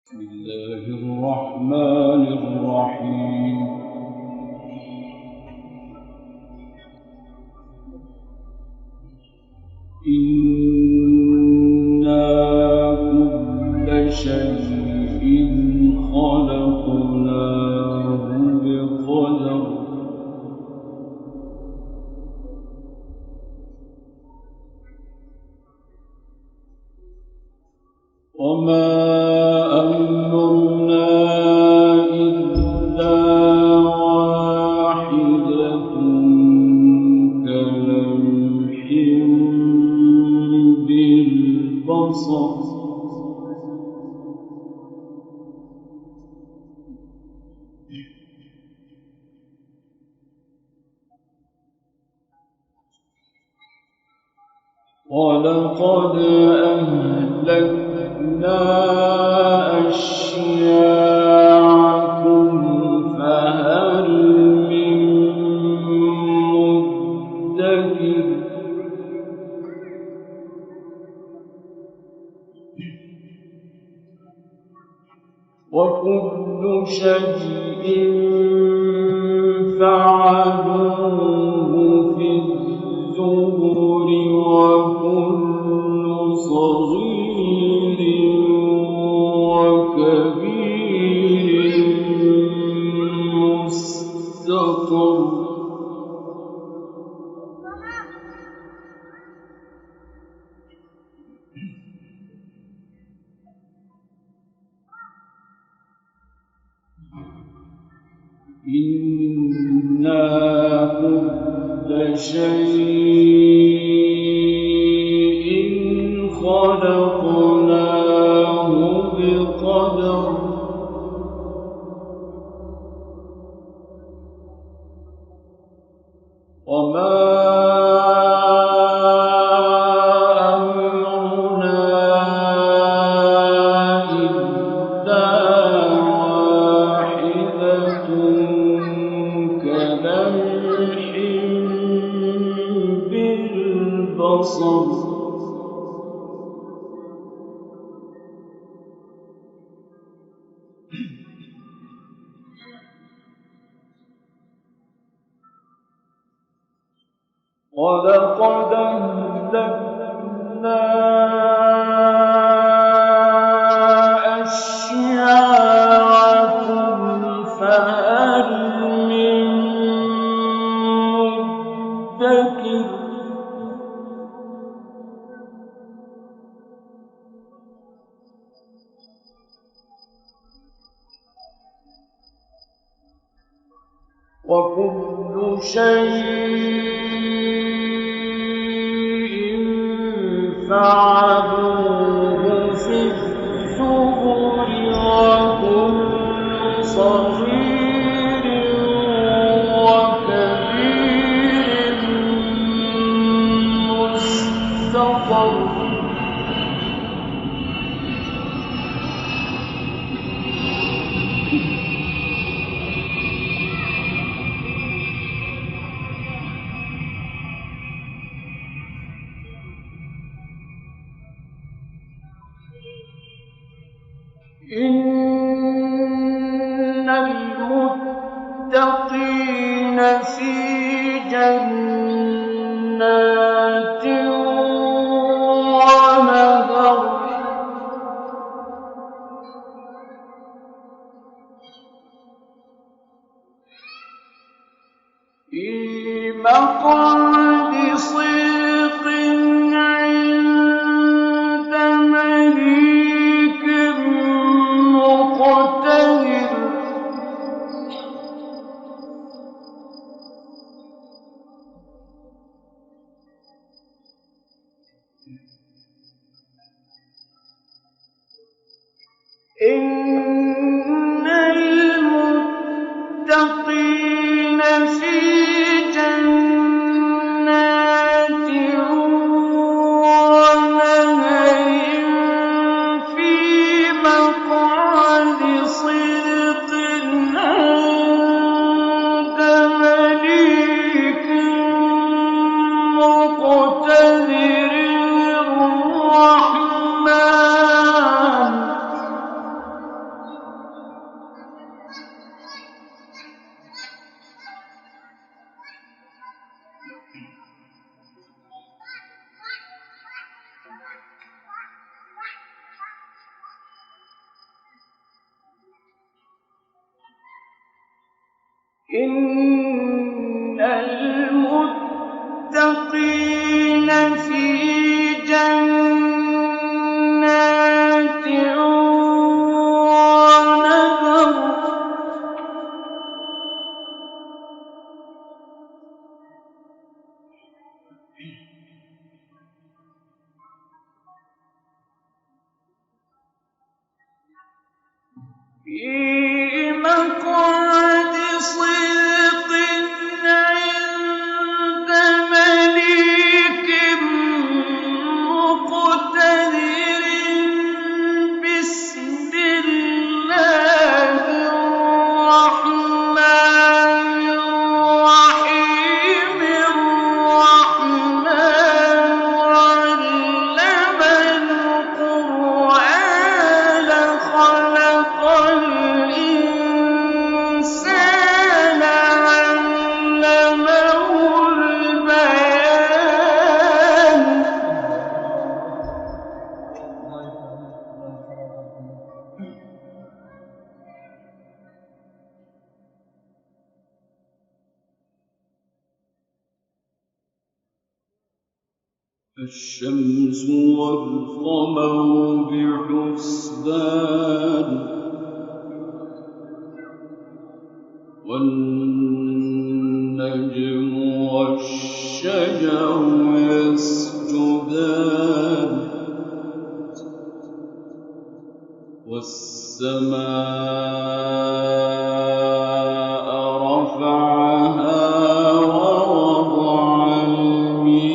بسم الله الرحمن الرحيم. إنا كل شيء خلقناه بقدر وما أمرنا إلا واحدة كلمح بالبصر ولقد أهلكنا أشياعكم فهل من مدكر وكل شيء فعلوه في الزبر وكل صغير وكبير مستطر إنا كل شيء خلقناه بقدر وما أمرنا إلا واحدة كلمح بالبصر ولقد أهلكنا أشياعكم فهل من مدكر وكل شيء فعلوه في الزبر وكل صغير وكبير مستطر إن المتقين في جنات ونهر في مقعد صدق عند مليك مقتدر إن المتقين في جنات ونهر في مقعد صدق عند مليك مقتدر الرحمن إن المتقين في جنات ونهر في مقعد صدق عند مليك مقتدر بسم الله الرحمن الرحيم الرحمن علم القرآن خلق الإنسان علمه البيان الشمس والقمر بحسبان والنجم والشجر يسجدان والسماء رفعها ووضع الميزان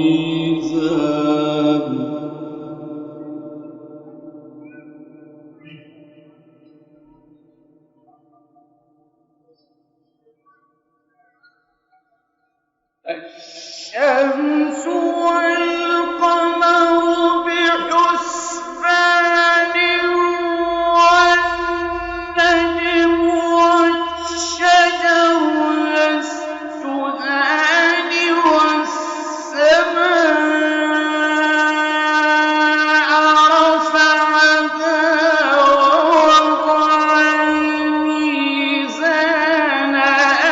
الشمس والقمر بحسبان والنجم والشجر يسجدان والسماء رفعها ووضع الميزان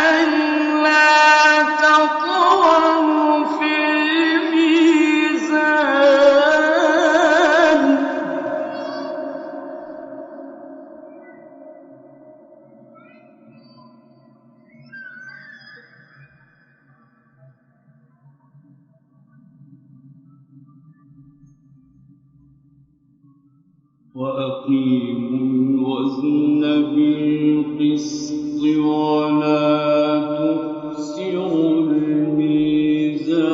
ألا تطغوا في الميزان وأقيموا الوزن بالقسط ولا تخسروا الميزان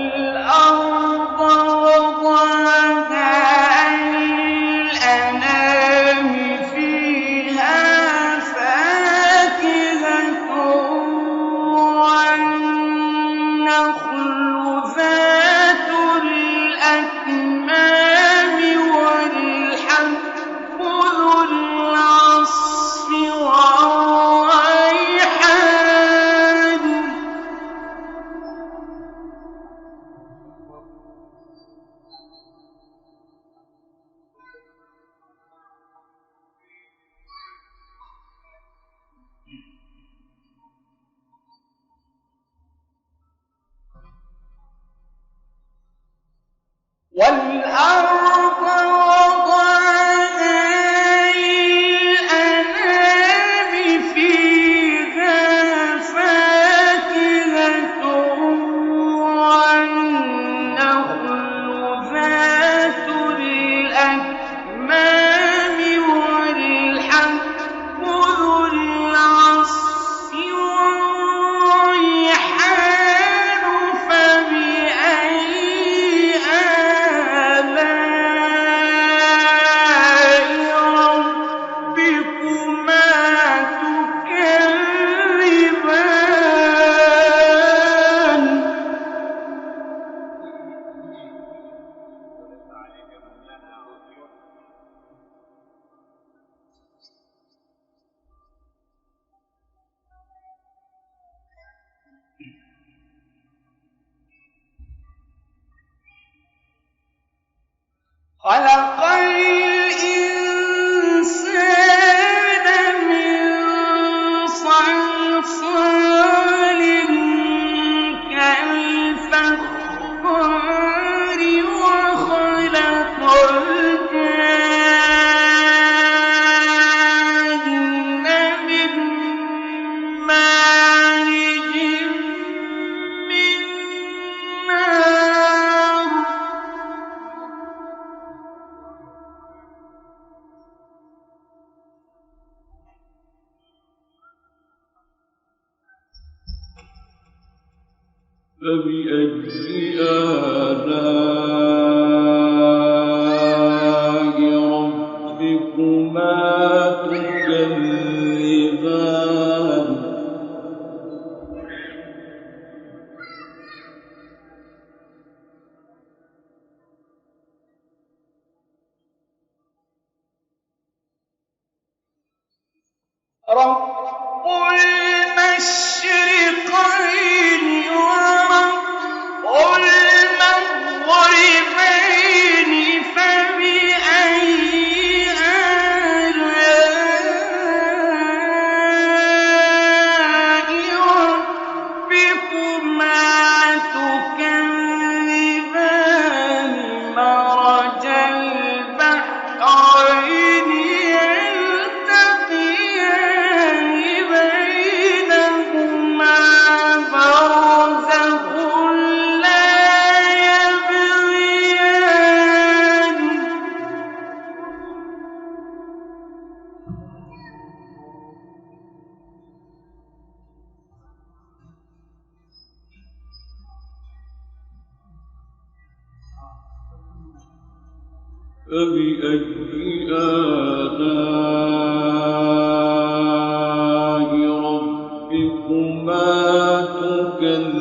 والأرض وضعها للأنام فيها فاكهة والنخل ذات الأكمام والحب ذو العصف والريحان فبأي آلاء ربكما تكذبان رب المشرقين ورب المغربين فبأي آلاء ربكما تكذبان مرج البحرين يلتقيان بينهما برزخ لا يبغيان فبأي آلاء ربكما تكذبان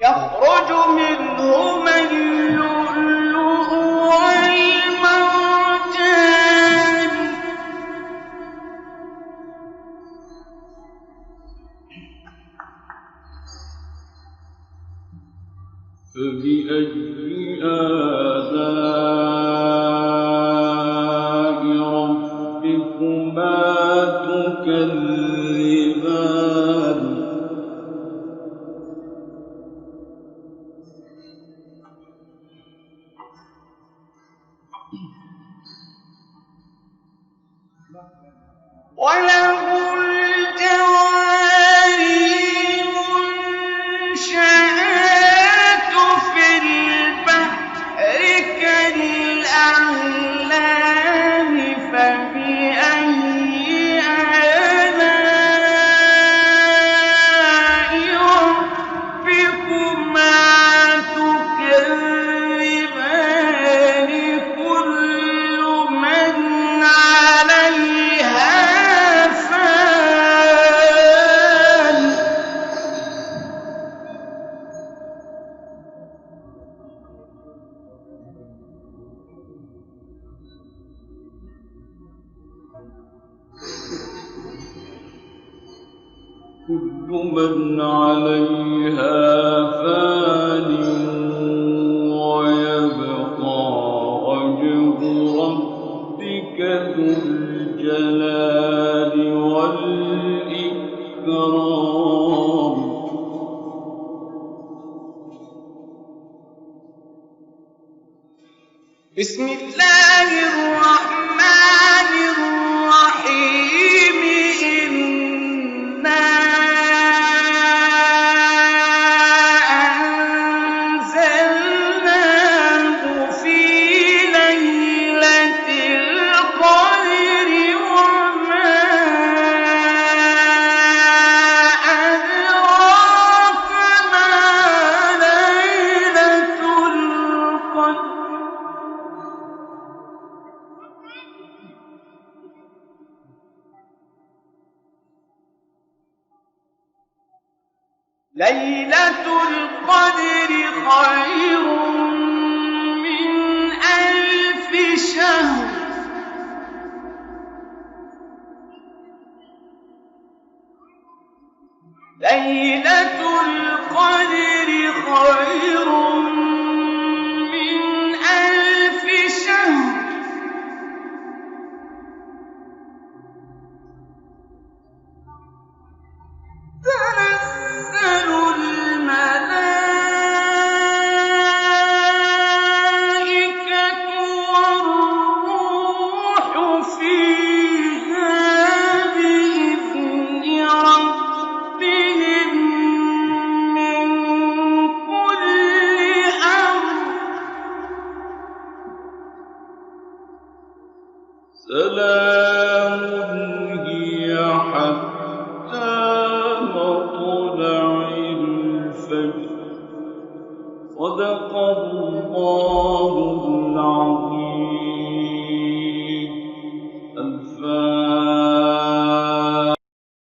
يخرج منهما اللؤلؤ والمرجان فبأي آلاء ربكما تكذبان وله الجوار المنشآت في البحر كالأعلام فبأي آلاء ربكما تكذبان كل من عليها فان كل من عليها فان ويبقى وجه ربك ذو الجلال والإكرام بسم الله الرحمن الرحيم إنا أنزلناه في ليلة القدر وما أدراك ما ليلة القدر ليلة القدر خير من 1000 شهر ليلة القدر خير من 1000 شهر تنزل الملائكة والروح فيها بإذن ربهم من كل سلام هي حتى مطلع الفجر. صدق الله